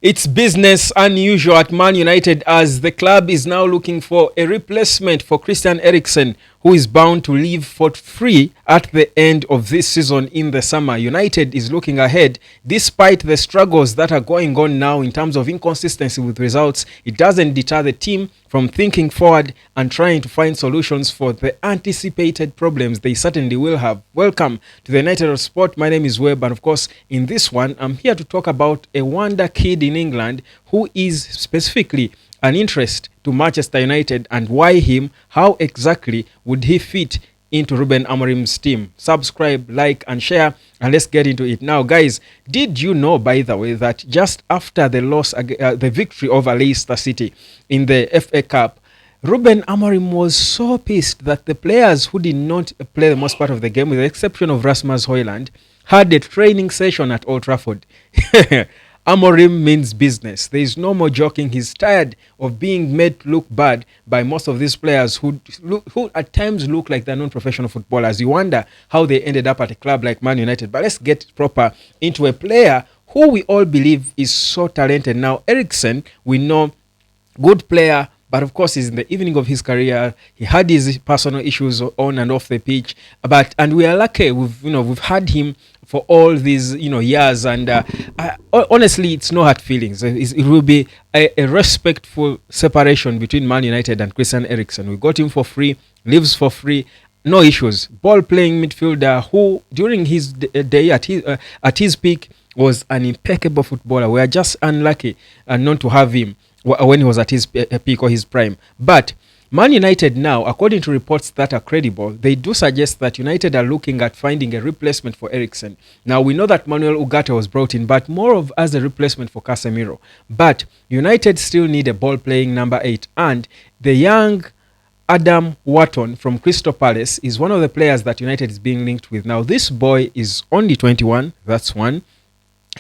It's business unusual at Man United as the club is now looking for a replacement for Christian Eriksen, who is bound to leave for free at the end of this season in the summer. United is looking ahead. Despite the struggles that are going on now in terms of inconsistency with results, it doesn't deter the team from thinking forward and trying to find solutions for the anticipated problems they certainly will have. Welcome to the United of Sport. My name is Webb, and of course, in this one, I'm here to talk about a wonder kid in England who is specifically an interest to Manchester United, and why him? How exactly would he fit into Ruben Amorim's team? Subscribe, like, and share, and let's get into it now. Guys, did you know, by the way, that just after the victory over Leicester City in the FA Cup, Ruben Amorim was so pissed that the players who did not play the most part of the game, with the exception of Rasmus Højlund, had a training session at Old Trafford. Amorim means business. There is no more joking. He's tired of being made to look bad by most of these players who at times look like they're non-professional footballers. You wonder how they ended up at a club like Man United. But let's get proper into a player who we all believe is so talented. Now, Eriksen, we know, good player, but of course, he's in the evening of his career. He had his personal issues on and off the pitch. And we are lucky. We've had him for all these years, and honestly, it's no hard feelings. It will be a respectful separation between Man United and Christian Eriksen. We got him for free, lives for free, no issues. Ball playing midfielder who, during his day at his peak, was an impeccable footballer. We are just unlucky not to have him when he was at his peak or his prime. But Man United now, according to reports that are credible, they do suggest that United are looking at finding a replacement for Eriksen. Now, we know that Manuel Ugarte was brought in, but more of as a replacement for Casemiro. But United still need a ball-playing number 8. And the young Adam Wharton from Crystal Palace is one of the players that United is being linked with. Now, this boy is only 21. That's one.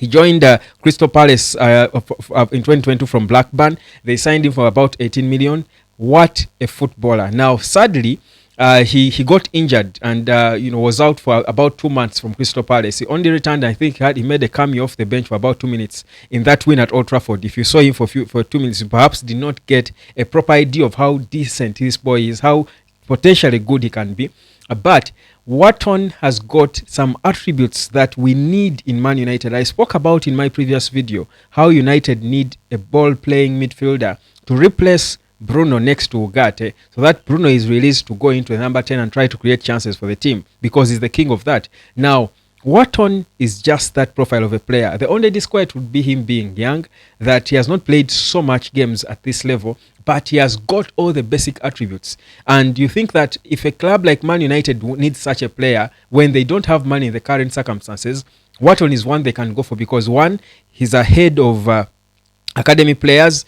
He joined Crystal Palace in 2022 from Blackburn. They signed him for about 18 million. What a footballer. Now, sadly, he got injured and was out for about 2 months from Crystal Palace. He only returned, I think he made a cameo off the bench for about 2 minutes in that win at Old Trafford. If you saw him for 2 minutes, you perhaps did not get a proper idea of how decent this boy is, how potentially good he can be. But Wharton has got some attributes that we need in Man United. I spoke about in my previous video how United need a ball-playing midfielder to replace Bruno next to Ugarte, so that Bruno is released to go into the number 10 and try to create chances for the team, because he's the king of that. Now, Wharton is just that profile of a player. The only disquiet would be him being young, that he has not played so much games at this level, but he has got all the basic attributes. And you think that if a club like Man United needs such a player when they don't have money in the current circumstances, Wharton is one they can go for, because one, he's ahead of academy players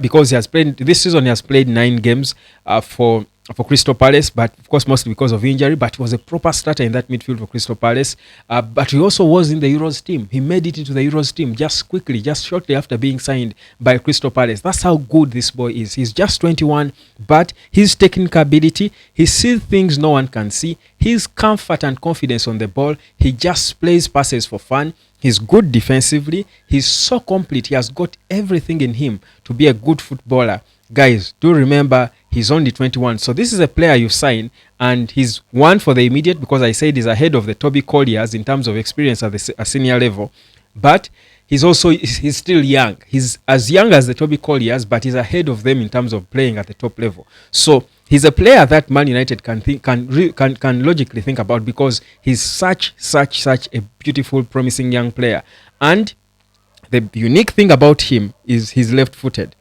because he has played this season. He has played 9 games for Crystal Palace, but of course mostly because of injury. But he was a proper starter in that midfield for Crystal Palace. But he also was in the Euros team. He made it into the Euros team just shortly after being signed by Crystal Palace. That's how good this boy is. He's just 21, but his technical ability, he sees things no one can see. His comfort and confidence on the ball. He just plays passes for fun. He's good defensively. He's so complete. He has got everything in him to be a good footballer. Guys, do remember, he's only 21. So this is a player you sign, and he's one for the immediate, because I said he's ahead of the Toby Colliers in terms of experience at the senior level. But he's still young. He's as young as the Toby Colliers, but he's ahead of them in terms of playing at the top level. So he's a player that Man United can logically think about, because he's such a beautiful, promising young player. And the unique thing about him is he's left-footed.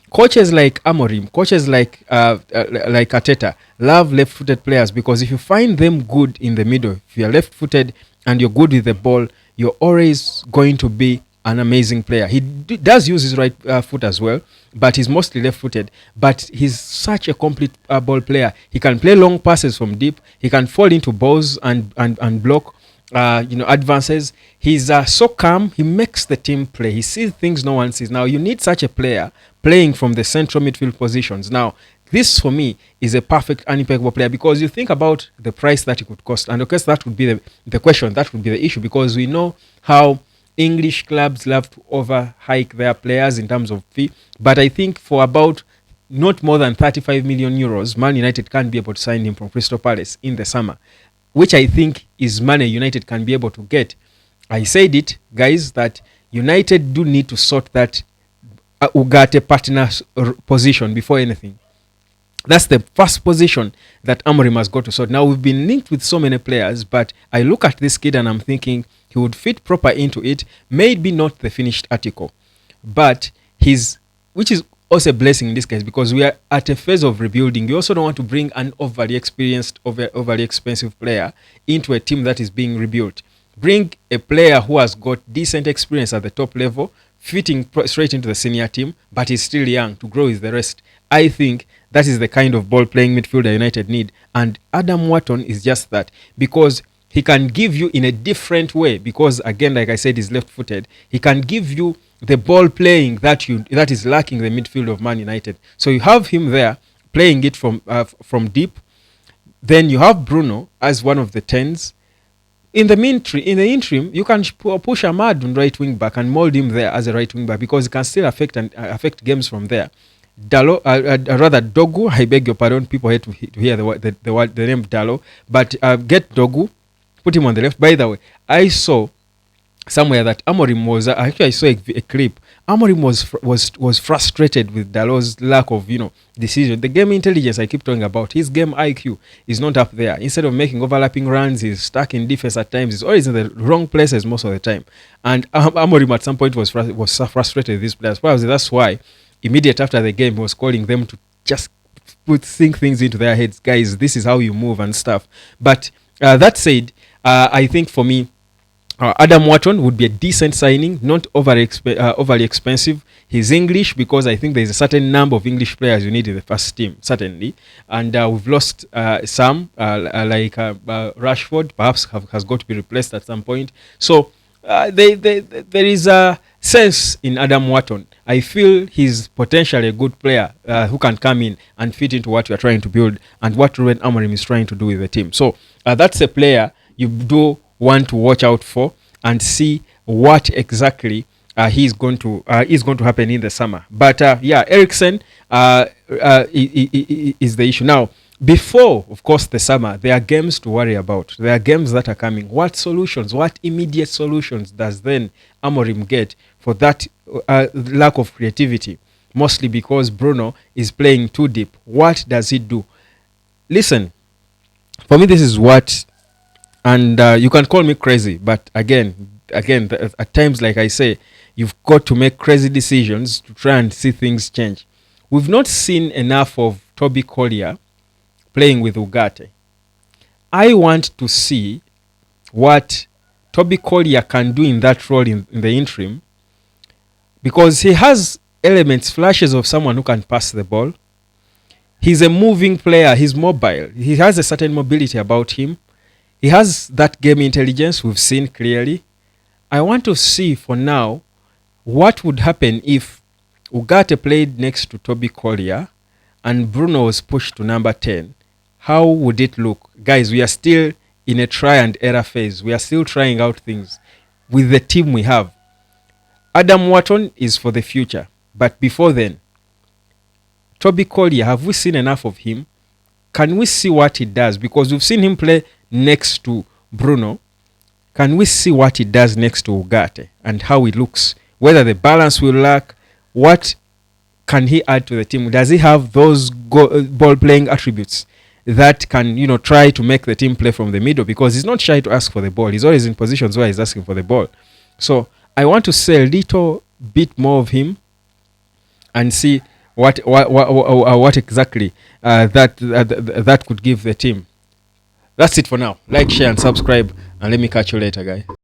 Coaches like Amorim, coaches like Arteta love left-footed players, because if you find them good in the middle, if you're left-footed and you're good with the ball, you're always going to be an amazing player. He does use his right foot as well, but he's mostly left-footed. But he's such a complete ball player. He can play long passes from deep. He can fall into balls and block advances. He's so calm. He makes the team play. He sees things no one sees. Now, you need such a player playing from the central midfield positions. Now, this for me is a perfect and impeccable player, because you think about the price that it could cost, and of course that would be the question, that would be the issue, because we know how English clubs love to overhike their players in terms of fee, but I think for about not more than 35 million euros, Man United can't be able to sign him from Crystal Palace in the summer, which I think is money United can be able to get. I said it, guys, that United do need to sort that Ugarte partner position before anything. That's the first position that Amorim has got to sort. Now, we've been linked with so many players, but I look at this kid and I'm thinking he would fit proper into it. Maybe not the finished article, but which is also a blessing in this case, because we are at a phase of rebuilding. You also don't want to bring an overly experienced, overly expensive player into a team that is being rebuilt. Bring a player who has got decent experience at the top level, fitting straight into the senior team, but is still young to grow with the rest. I think that is the kind of ball-playing midfielder United need. And Adam Wharton is just that, because he can give you in a different way, because, again, like I said, he's left-footed. He can give you the ball-playing that is lacking in the midfield of Man United. So you have him there, playing it from deep. Then you have Bruno as one of the 10s. In the interim, you can push Ahmad on right wing back and mold him there as a right wing back, because he can still affect games from there. Dogu, I beg your pardon, people hate to hear the name Dalo, but get Dogu, put him on the left. By the way, I saw somewhere that Amorim was actually, I saw a clip. Amorim was frustrated with Dalo's lack of decision. The game intelligence I keep talking about, his game IQ is not up there. Instead of making overlapping runs, he's stuck in defense at times. He's always in the wrong places most of the time. And Amorim at some point was frustrated with these players. Probably that's why immediate after the game he was calling them to just think things into their heads. Guys, this is how you move and stuff. But that said, I think for me, Adam Wharton would be a decent signing, not overly expensive. He's English, because I think there's a certain number of English players you need in the first team, certainly. And we've lost some, like Rashford, perhaps has got to be replaced at some point. So there is a sense in Adam Wharton. I feel he's potentially a good player who can come in and fit into what we are trying to build and what Ruben Amorim is trying to do with the team. So that's a player you do want to watch out for and see what exactly is going to happen in the summer. But Eriksen is the issue. Now, before, of course, the summer, there are games to worry about. There are games that are coming. What immediate solutions does then Amorim get for that lack of creativity? Mostly because Bruno is playing too deep. What does he do? Listen, for me, this is what, and you can call me crazy, but again, at times, like I say, you've got to make crazy decisions to try and see things change. We've not seen enough of Toby Collier playing with Ugarte. I want to see what Toby Collier can do in that role in the interim, because he has elements, flashes of someone who can pass the ball. He's a moving player. He's mobile. He has a certain mobility about him. He has that game intelligence we've seen clearly. I want to see for now what would happen if Ugarte played next to Toby Collier and Bruno was pushed to number 10. How would it look? Guys, we are still in a try and error phase. We are still trying out things with the team we have. Adam Wharton is for the future. But before then, Toby Collier, have we seen enough of him? Can we see what he does? Because we've seen him play next to Bruno. Can we see what he does next to Ugarte and how he looks? Whether the balance will lack, what can he add to the team? Does he have those ball-playing attributes that can, try to make the team play from the middle? Because he's not shy to ask for the ball. He's always in positions where he's asking for the ball. So I want to see a little bit more of him and see what exactly that could give the team. That's it for now. Like, share, and subscribe, and let me catch you later, guys.